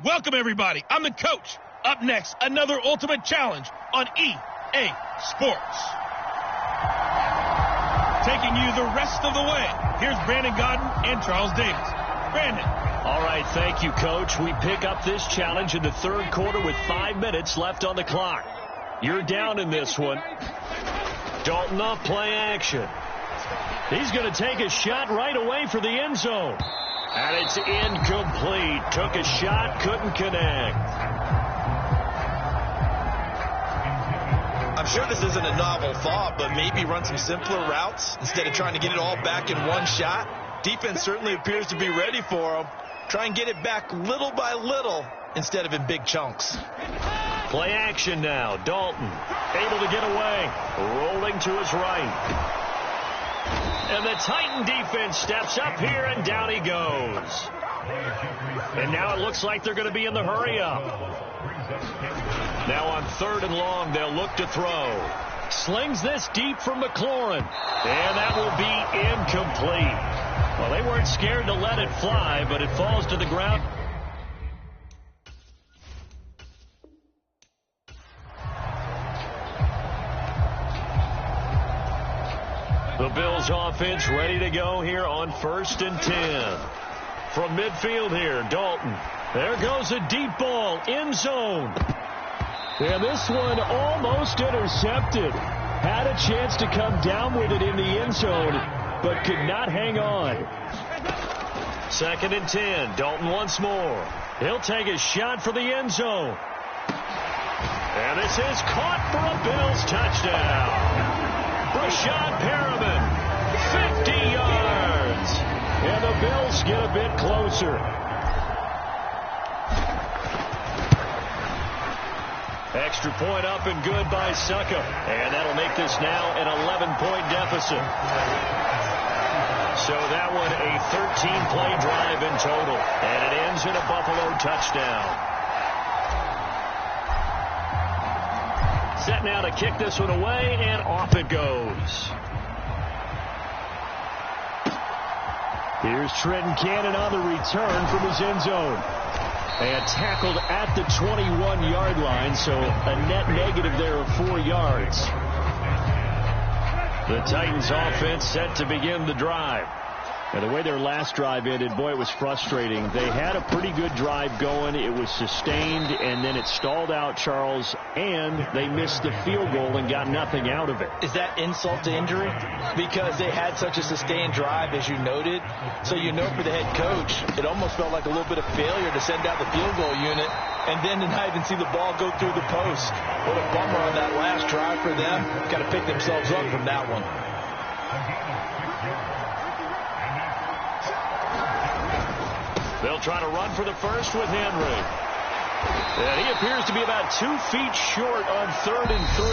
Welcome, everybody. I'm the coach. Up next, another ultimate challenge on EA Sports. Taking you the rest of the way, here's Brandon Godden and Charles Davis. Brandon. All right, thank you, Coach. We pick up this challenge in the third quarter with 5 minutes left on the clock. You're down in this one. Dalton off play action. He's going to take a shot right away for the end zone. And it's incomplete. Took a shot, couldn't connect. I'm sure this isn't a novel thought, but maybe run some simpler routes instead of trying to get it all back in one shot. Defense certainly appears to be ready for him. Try and get it back little by little instead of in big chunks. Play action now. Dalton able to get away. Rolling to his right. And the Titan defense steps up here, and down he goes. And now it looks like they're going to be in the hurry-up. Now on 3rd and long, they'll look to throw. Slings this deep from McLaurin. And that will be incomplete. Well, they weren't scared to let it fly, but it falls to the ground. The Bills offense ready to go here on 1st and 10. From midfield here, Dalton. There goes a deep ball, end zone. And this one almost intercepted. Had a chance to come down with it in the end zone, but could not hang on. 2nd and 10, Dalton once more. He'll take a shot for the end zone. And this is caught for a Bills touchdown. Rashad Perriman, 50 yards. And the Bills get a bit closer. Extra point up and good by Succa. And that'll make this now an 11-point deficit. So that one a 13-play drive in total. And it ends in a Buffalo touchdown. Set now to kick this one away, and off it goes. Here's Trenton Cannon on the return from his end zone. And tackled at the 21-yard line, so a net negative there of 4 yards. The Titans offense set to begin the drive. And the way their last drive ended, boy, it was frustrating. They had a pretty good drive going. It was sustained, and then it stalled out, Charles, and they missed the field goal and got nothing out of it. Is that insult to injury? Because they had such a sustained drive, as you noted. So you know for the head coach, it almost felt like a little bit of failure to send out the field goal unit and then to not even see the ball go through the post. What a bummer on that last drive for them. Got to pick themselves up from that one. They'll try to run for the first with Henry. And he appears to be about 2 feet short on 3rd and 3.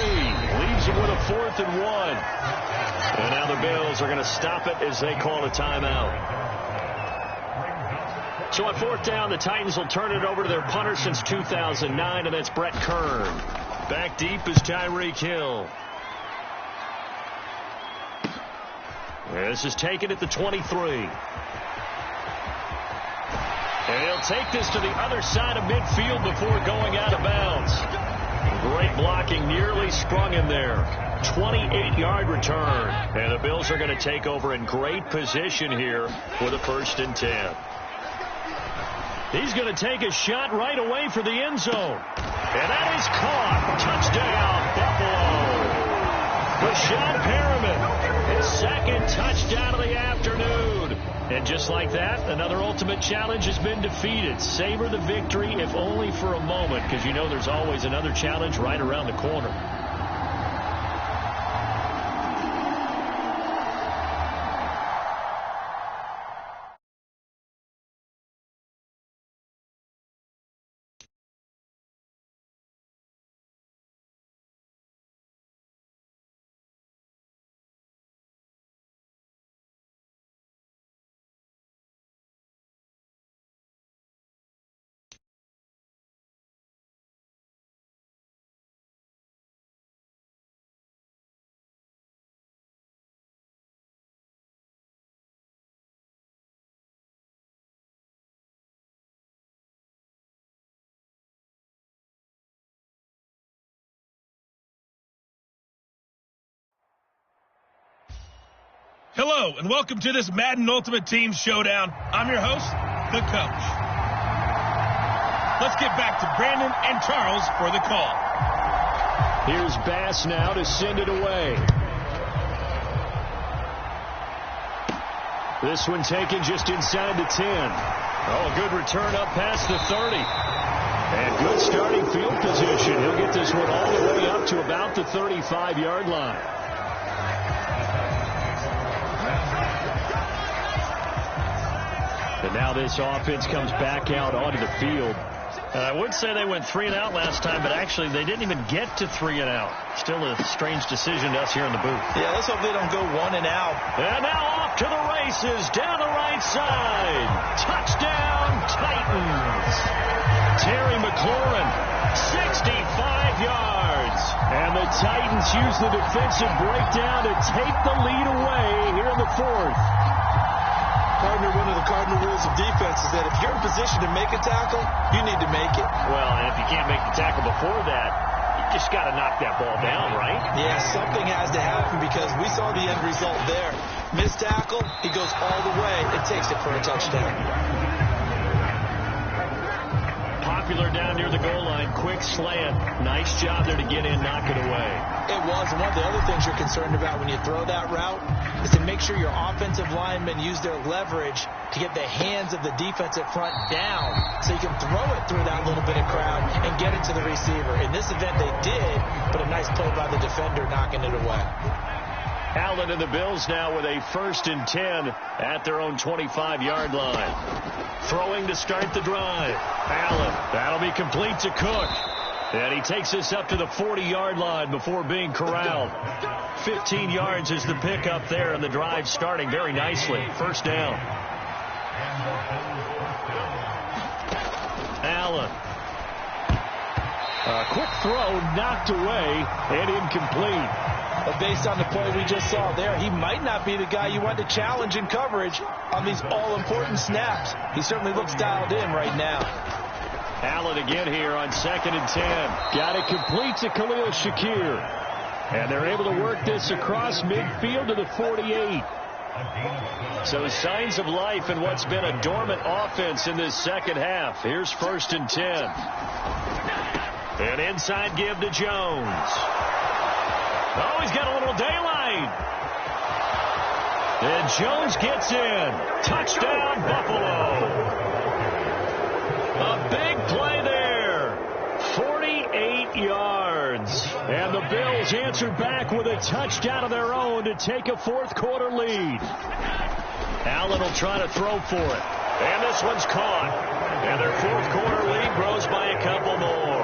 Leaves him with a 4th and 1. And now the Bills are going to stop it as they call a timeout. So on 4th down, the Titans will turn it over to their punter since 2009, and that's Brett Kern. Back deep is Tyreek Hill. This is taken at the 23. And he'll take this to the other side of midfield before going out of bounds. Great blocking, nearly sprung him there. 28-yard return. And the Bills are going to take over in great position here with a 1st and 10. He's going to take a shot right away for the end zone. And that is caught. Touchdown, Buffalo. Rashad Perriman, his 2nd touchdown of the afternoon. And just like that, another ultimate challenge has been defeated. Savor the victory, if only for a moment, because you know there's always another challenge right around the corner. Hello, and welcome to this Madden Ultimate Team Showdown. I'm your host, the coach. Let's get back to Brandon and Charles for the call. Here's Bass now to send it away. This one taken just inside the 10. Oh, a good return up past the 30. And good starting field position. He'll get this one all the way up to about the 35-yard line. And now this offense comes back out onto the field. I would say they went 3 and out last time, but actually they didn't even get to 3 and out. Still a strange decision to us here in the booth. Yeah, let's hope they don't go 1 and out. And now off to the races down the right side. Touchdown, Titans. Terry McLaurin, 65 yards. And the Titans use the defensive breakdown to take the lead away here in the 4th. Partner, one of the cardinal rules of defense is that if you're in position to make a tackle, you need to make it. Well, and if you can't make the tackle before that, you just got to knock that ball down, right? Yeah, something has to happen because we saw the end result there. Missed tackle, he goes all the way and takes it for a touchdown. Popular down near the goal line, quick slant. Nice job there to get in, knock it away. It was. And one of the other things you're concerned about when you throw that route is to make sure your offensive linemen use their leverage to get the hands of the defensive front down so you can throw it through that little bit of crowd and get it to the receiver. In this event, they did, but a nice play by the defender knocking it away. Allen and the Bills now with a 1st and 10 at their own 25-yard line. Throwing to start the drive. Allen, that'll be complete to Cook. And he takes us up to the 40-yard line before being corralled. 15 yards is the pickup there, and the drive starting very nicely. 1st down. Allen. A quick throw knocked away and incomplete. But based on the play we just saw there, he might not be the guy you want to challenge in coverage on these all-important snaps. He certainly looks dialed in right now. Allen again here on 2nd and 10. Got it complete to Khalil Shakir. And they're able to work this across midfield to the 48. So signs of life in what's been a dormant offense in this second half. Here's 1st and 10. An inside give to Jones. Oh, he's got a little daylight. And Jones gets in. Touchdown, Buffalo. A big play there. 48 yards. And the Bills answer back with a touchdown of their own to take a 4th quarter lead. Allen will try to throw for it. And this one's caught. And their 4th quarter lead grows by a couple more.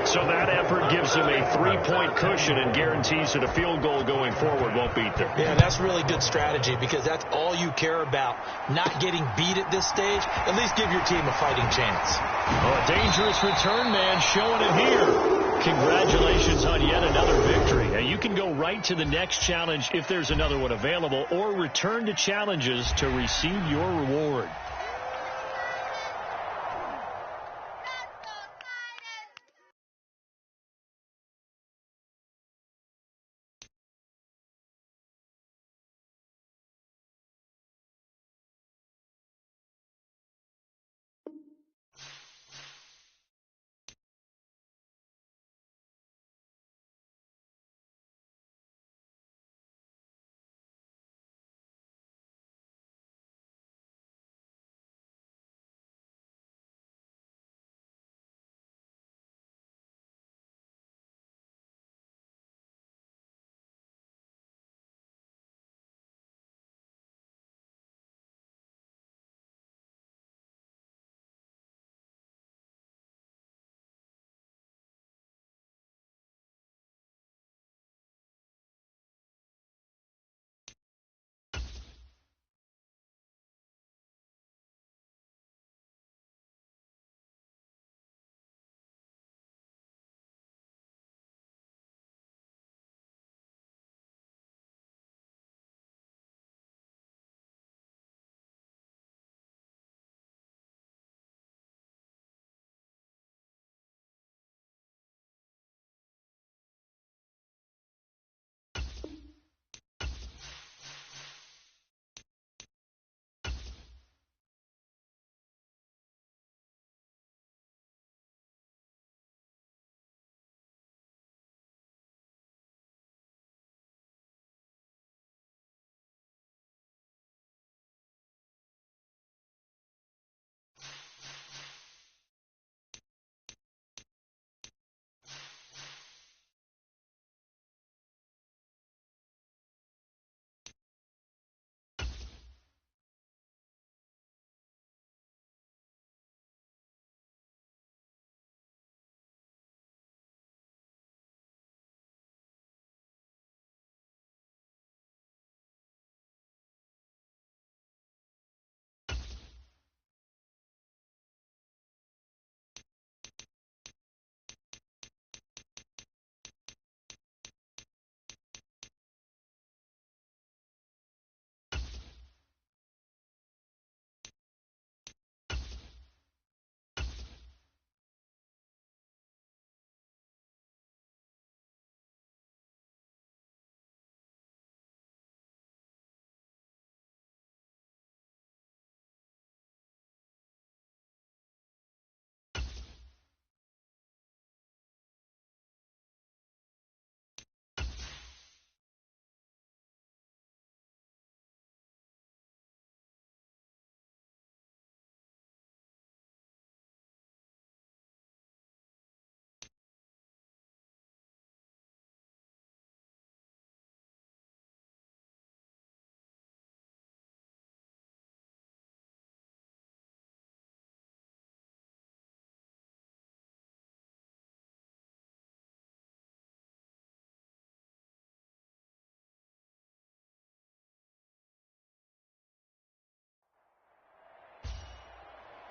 So that effort gives them a 3-point cushion and guarantees that a field goal going forward won't beat them. Yeah, that's really good strategy because that's all you care about. Not getting beat at this stage. At least give your team a fighting chance. Oh, a dangerous return man showing it here. Congratulations on yet another victory. Now, you can go right to the next challenge if there's another one available, or return to challenges to receive your reward.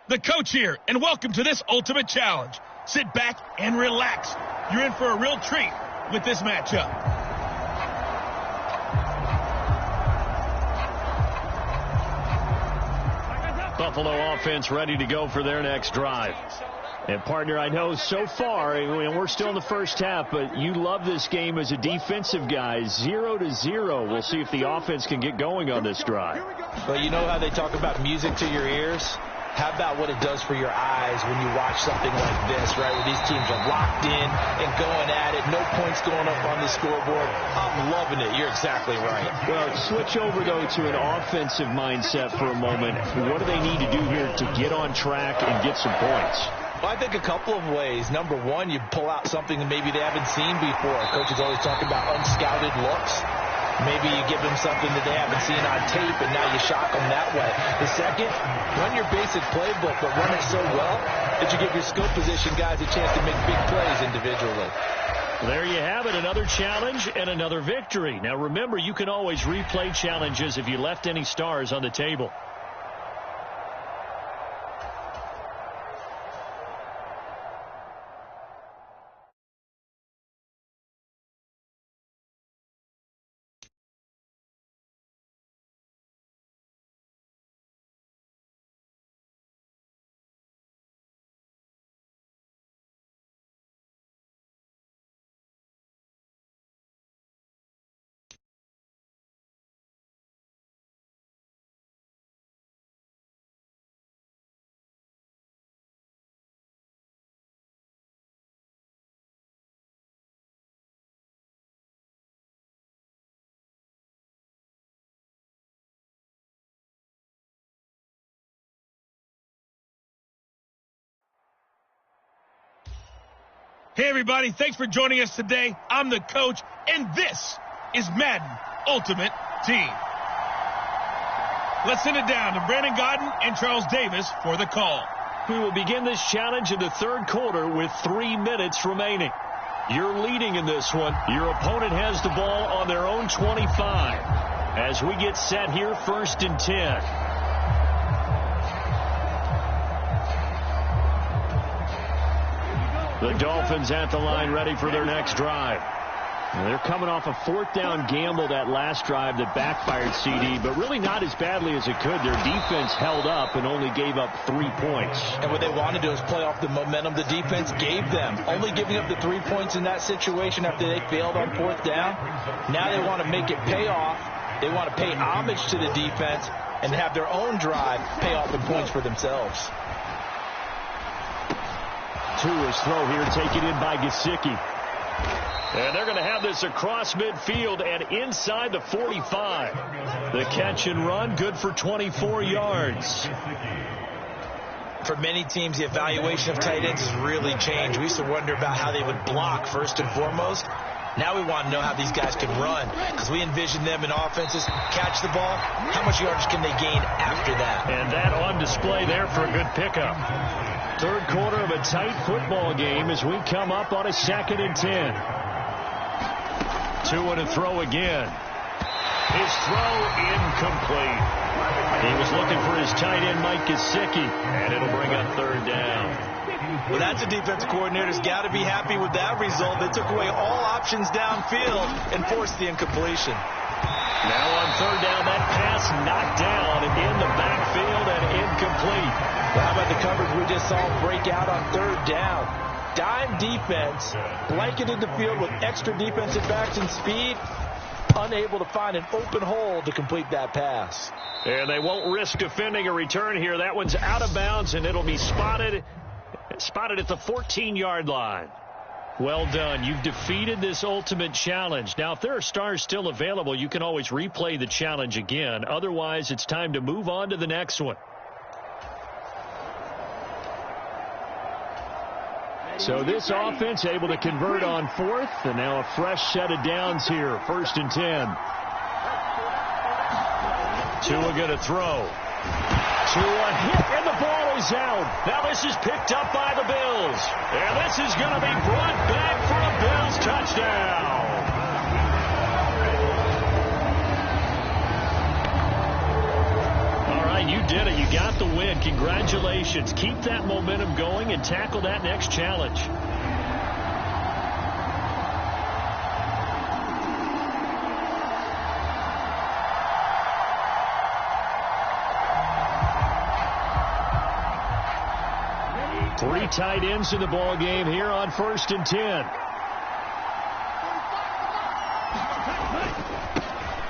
The coach here, and welcome to this Ultimate Challenge. Sit back and relax. You're in for a real treat with this matchup. Buffalo offense ready to go for their next drive. And, partner, I know so far, and we're still in the first half, but you love this game as a defensive guy. 0-0. We'll see if the offense can get going on this drive. Well, you know how they talk about music to your ears? How about what it does for your eyes when you watch something like this, right, where these teams are locked in and going at it, no points going up on the scoreboard. I'm loving it. You're exactly right. Well, switch over, though, to an offensive mindset for a moment. What do they need to do here to get on track and get some points? Well, I think a couple of ways. Number one, you pull out something that maybe they haven't seen before. Coach is always talking about unscouted looks. Maybe you give them something that they haven't seen on tape, and now you shock them that way. The second, run your basic playbook, but run it so well that you give your skill position guys a chance to make big plays individually. There you have it, another challenge and another victory. Now, remember, you can always replay challenges if you left any stars on the table. Hey, everybody. Thanks for joining us today. I'm the coach, and this is Madden Ultimate Team. Let's send it down to Brandon Godden and Charles Davis for the call. We will begin this challenge in the third quarter with 3 minutes remaining. You're leading in this one. Your opponent has the ball on their own 25. As we get set here, 1st and 10. The Dolphins at the line ready for their next drive. They're coming off a 4th down gamble that last drive that backfired, CD, but really not as badly as it could. Their defense held up and only gave up 3 points. And what they want to do is play off the momentum the defense gave them. Only giving up the 3 points in that situation after they failed on 4th down. Now they want to make it pay off. They want to pay homage to the defense and have their own drive pay off in points for themselves. Tua's throw here taken in by Gesicki. And they're going to have this across midfield and inside the 45. The catch and run, good for 24 yards. For many teams, the evaluation of tight ends has really changed. We used to wonder about how they would block first and foremost. Now we want to know how these guys can run, because we envision them in offenses catch the ball. How much yardage can they gain after that? And that on display there for a good pickup. Third quarter of a tight football game as we come up on a 2nd and 10. Tua to throw again. His throw incomplete. He was looking for his tight end, Mike Gesicki, and it'll bring up 3rd down. Well, that's a defense coordinator's got to be happy with that result. They took away all options downfield and forced the incompletion. Now on 3rd down, that pass knocked down in the backfield and incomplete. Well, how about the coverage we just saw break out on 3rd down? Dime defense, blanketed the field with extra defensive backs and speed, unable to find an open hole to complete that pass. And they won't risk defending a return here. That one's out of bounds, and it'll be spotted at the 14-yard line. Well done. You've defeated this ultimate challenge. Now, if there are stars still available, you can always replay the challenge again. Otherwise, it's time to move on to the next one. So this offense able to convert on 4th, and now a fresh set of downs here. 1st and 10. Tua going to throw. Tua hit, and the ball is out. Now this is picked up by the Bills. And this is going to be brought back for a Bills touchdown. All right, And you did it. You got the win. Congratulations. Keep that momentum going and tackle that next challenge. Three tight ends in the ball game here on 1st and 10.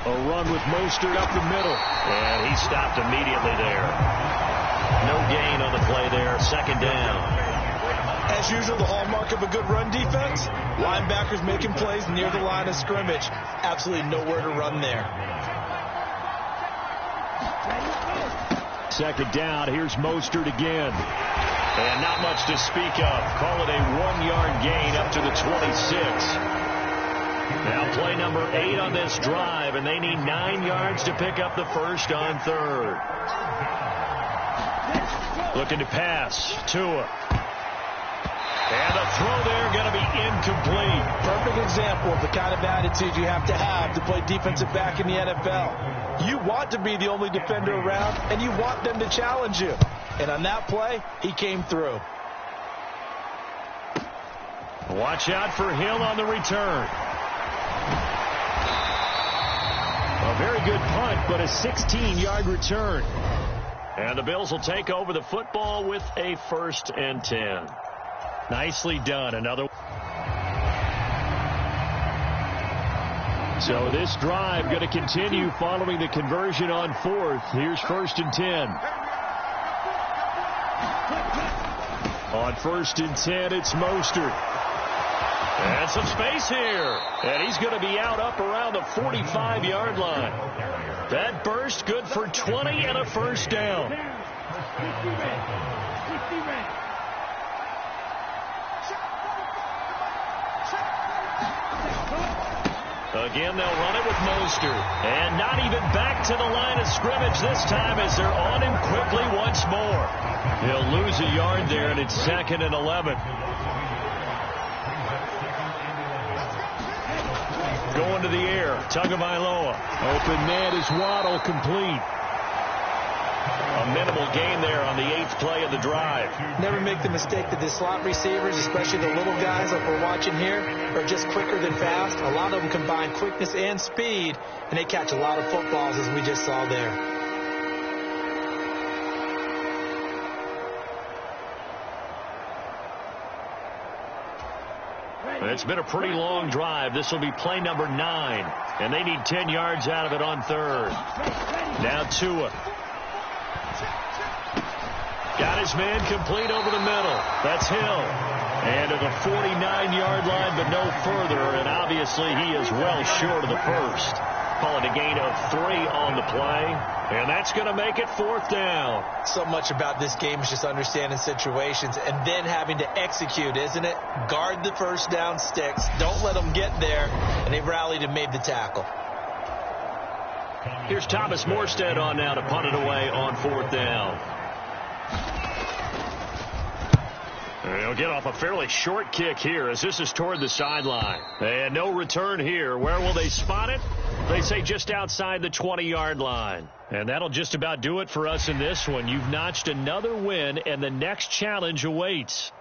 A run with Mostert up the middle. And he stopped immediately there. No gain on the play there. 2nd down. As usual, the hallmark of a good run defense, linebackers making plays near the line of scrimmage. Absolutely nowhere to run there. 2nd down. Here's Mostert again. And not much to speak of. Call it a 1-yard gain up to the 26. Now play number 8 on this drive, and they need 9 yards to pick up the first on 3rd. Looking to pass. Tua. And the throw there going to be incomplete. Perfect example of the kind of attitude you have to play defensive back in the NFL. You want to be the only defender around, and you want them to challenge you. And on that play, he came through. Watch out for Hill on the return. A very good punt, but a 16-yard return. And the Bills will take over the football with a 1st and 10. Nicely done. Another. So this drive going to continue following the conversion on 4th. Here's 1st and 10. On 1st and 10, it's Mostert. And some space here. And he's going to be out up around the 45-yard line. That burst good for 20 and a 1st down. Again, they'll run it with Mostert. And not even back to the line of scrimmage this time as they're on him quickly once more. He'll lose a yard there, and it's 2nd and 11. Going to the air. Tagovailoa. Open man is Waddle, complete. A minimal gain there on the 8th play of the drive. Never make the mistake that the slot receivers, especially the little guys like we're watching here, are just quicker than fast. A lot of them combine quickness and speed, and they catch a lot of footballs, as we just saw there. It's been a pretty long drive. This will be play number 9, and they need 10 yards out of it on 3rd. Now Tua. Got his man complete over the middle. That's Hill. And to the 49-yard line, but no further. And obviously he is well short of the first. Call it a gain of 3 on the play. And that's going to make it 4th down. So much about this game is just understanding situations and then having to execute, isn't it? Guard the first down sticks. Don't let them get there. And they rallied and made the tackle. Here's Thomas Morstead on now to punt it away on 4th down. They'll get off a fairly short kick here as this is toward the sideline. And no return here. Where will they spot it? They say just outside the 20-yard line. And that'll just about do it for us in this one. You've notched another win, and the next challenge awaits.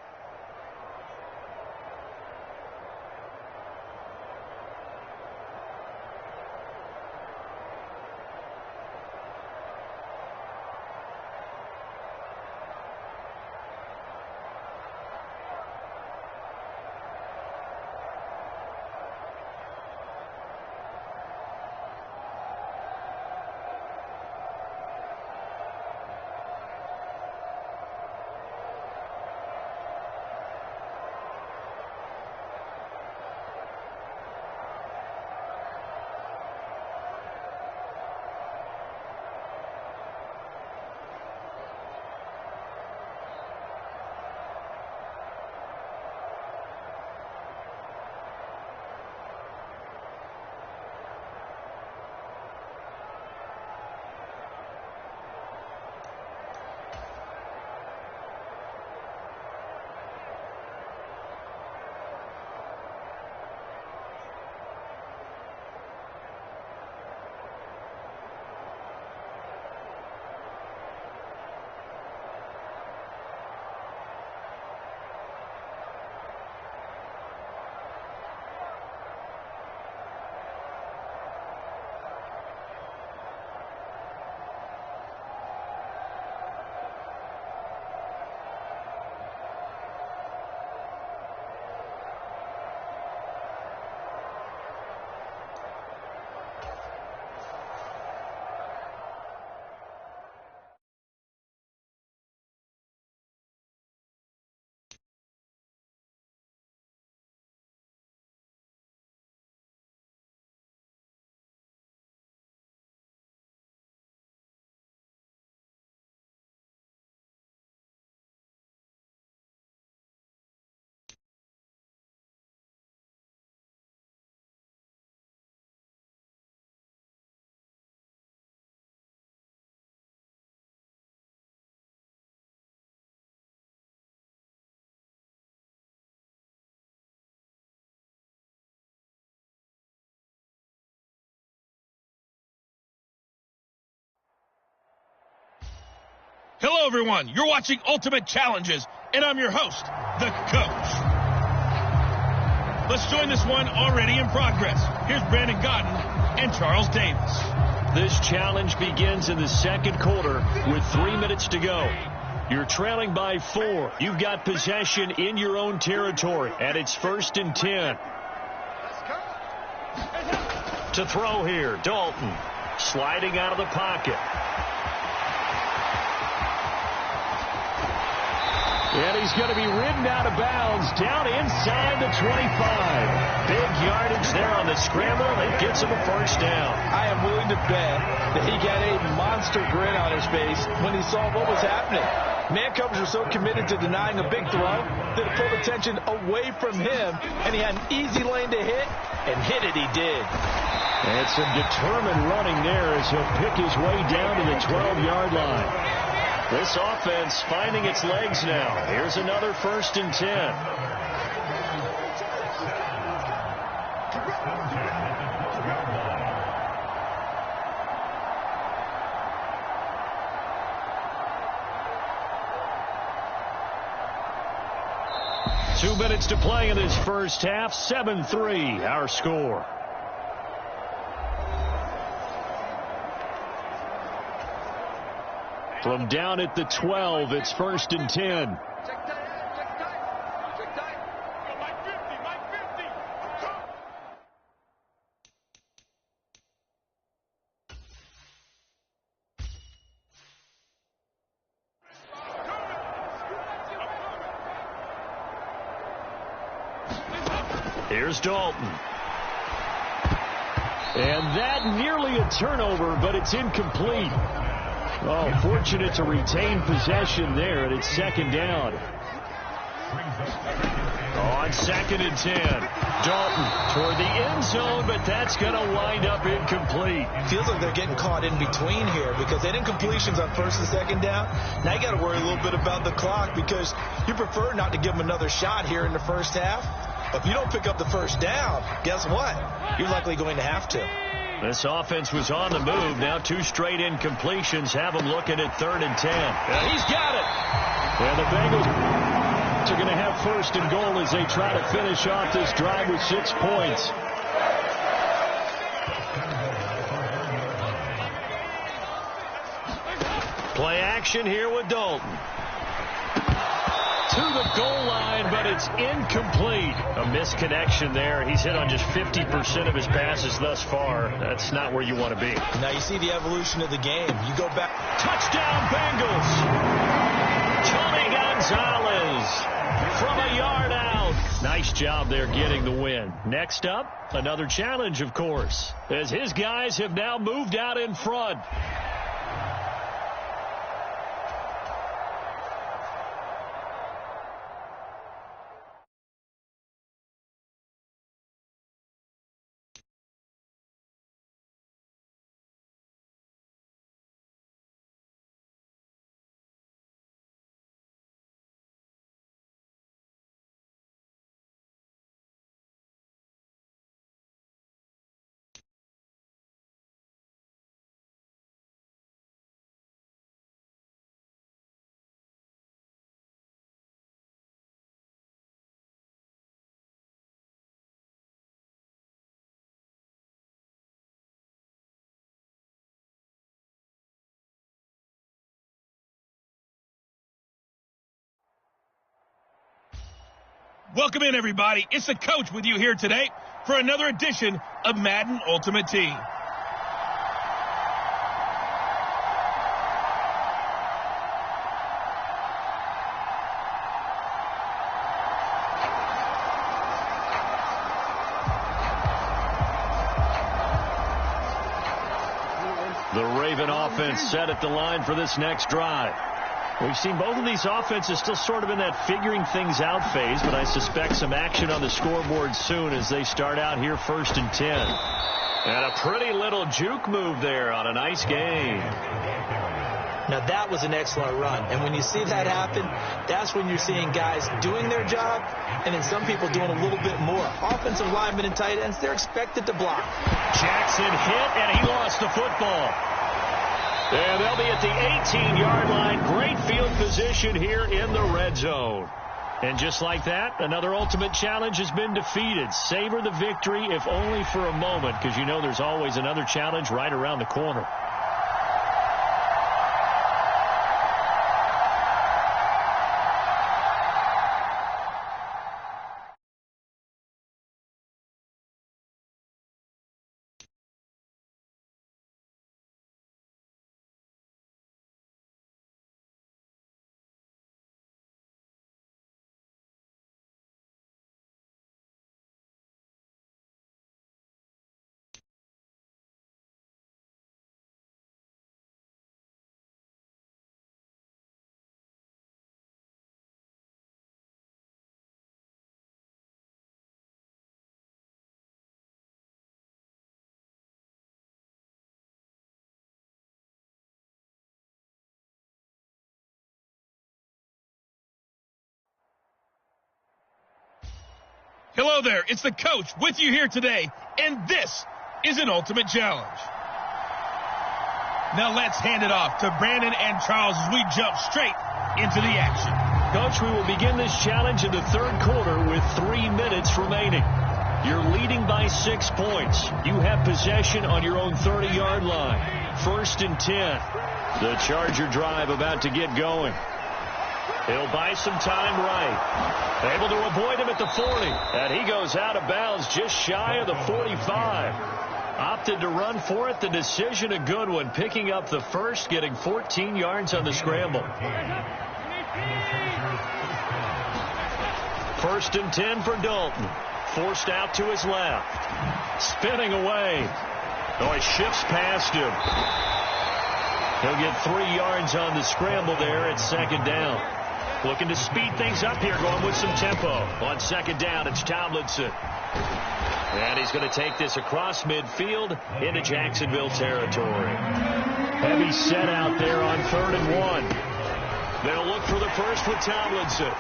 Hello, everyone. You're watching Ultimate Challenges, and I'm your host, the Coach. Let's join this one already in progress. Here's Brandon Godden and Charles Davis. This challenge begins in the second quarter with 3 minutes to go. You're trailing by 4. You've got possession in your own territory, and it's 1st and 10. To throw here, Dalton, sliding out of the pocket. And he's going to be ridden out of bounds down inside the 25. Big yardage there on the scramble. It gets him a first down. I am willing to bet that he got a monster grin on his face when he saw what was happening. Man coverage was so committed to denying a big throw that it pulled attention away from him, and he had an easy lane to hit, and hit it he did. And some determined running there as he'll pick his way down to the 12-yard line. This offense finding its legs now. Here's another 1st and 10. Two minutes to play in this first half. 7-3 our score. From down at the 12, it's 1st and 10. Here's Dalton. And that nearly a turnover, but it's incomplete. Oh, fortunate to retain possession there, and it's 2nd down. On 2nd and 10. Dalton toward the end zone, but that's going to wind up incomplete. Feels like they're getting caught in between here because they didn't completions on 1st and 2nd down. Now you got to worry a little bit about the clock because you prefer not to give them another shot here in the first half. If you don't pick up the first down, guess what? You're likely going to have to. This offense was on the move. Now 2 straight incompletions have them looking at 3rd and 10. And he's got it. And the Bengals are going to have 1st and goal as they try to finish off this drive with 6 points. Play action here with Dalton. To the goal line, but it's incomplete. A misconnection there. He's hit on just 50% of his passes thus far. That's not where you want to be. Now you see the evolution of the game. You go back. Touchdown, Bengals. Tony Gonzalez from a yard out. Nice job there getting the win. Next up, another challenge, of course, as his guys have now moved out in front. Welcome in, everybody. It's the Coach with you here today for another edition of Madden Ultimate Team. The Raven offense set at the line for this next drive. We've seen both of these offenses still sort of in that figuring things out phase, but I suspect some action on the scoreboard soon as they start out here 1st and 10. And a pretty little juke move there on a nice gain. Now that was an excellent run, and when you see that happen, that's when you're seeing guys doing their job and then some people doing a little bit more. Offensive linemen and tight ends, they're expected to block. Jackson hit, and he lost the football. And they'll be at the 18-yard line. Great field position here in the red zone. And just like that, another ultimate challenge has been defeated. Savor the victory, if only for a moment, because you know there's always another challenge right around the corner. Hello there, it's the coach with you here today, and this is an ultimate challenge. Now let's hand it off to Brandon and Charles as we jump straight into the action. Coach, we will begin this challenge in the third quarter with 3 minutes remaining. You're leading by 6 points. You have possession on your own 30-yard line. 1st and 10. The Charger drive about to get going. He'll buy some time right. Able to avoid him at the 40. And he goes out of bounds just shy of the 45. Opted to run for it. The decision a good one. Picking up the first, getting 14 yards on the scramble. 1st and 10 for Dalton. Forced out to his left. Spinning away. Oh, he shifts past him. He'll get 3 yards on the scramble there at 2nd down. Looking to speed things up here, going with some tempo. On 2nd down, it's Tomlinson. And he's going to take this across midfield into Jacksonville territory. Heavy set out there on 3rd and 1. They'll look for the first with Tomlinson.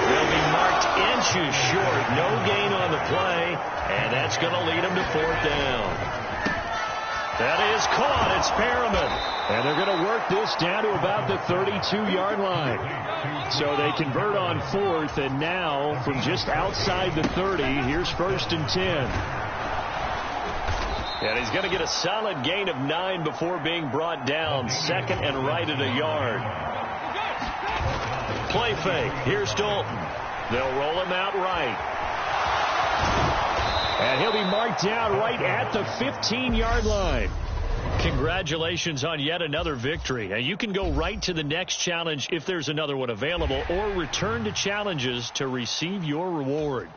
They'll be marked inches short. No gain on the play. And that's going to lead them to 4th down. That is caught. It's Perriman. And they're going to work this down to about the 32-yard line. So they convert on 4th, and now from just outside the 30, here's 1st and 10. And he's going to get a solid gain of 9 before being brought down. 2nd and right at a yard. Play fake. Here's Dalton. They'll roll him out right. And he'll be marked down right at the 15-yard line. Congratulations on yet another victory. And you can go right to the next challenge if there's another one available, or return to challenges to receive your reward.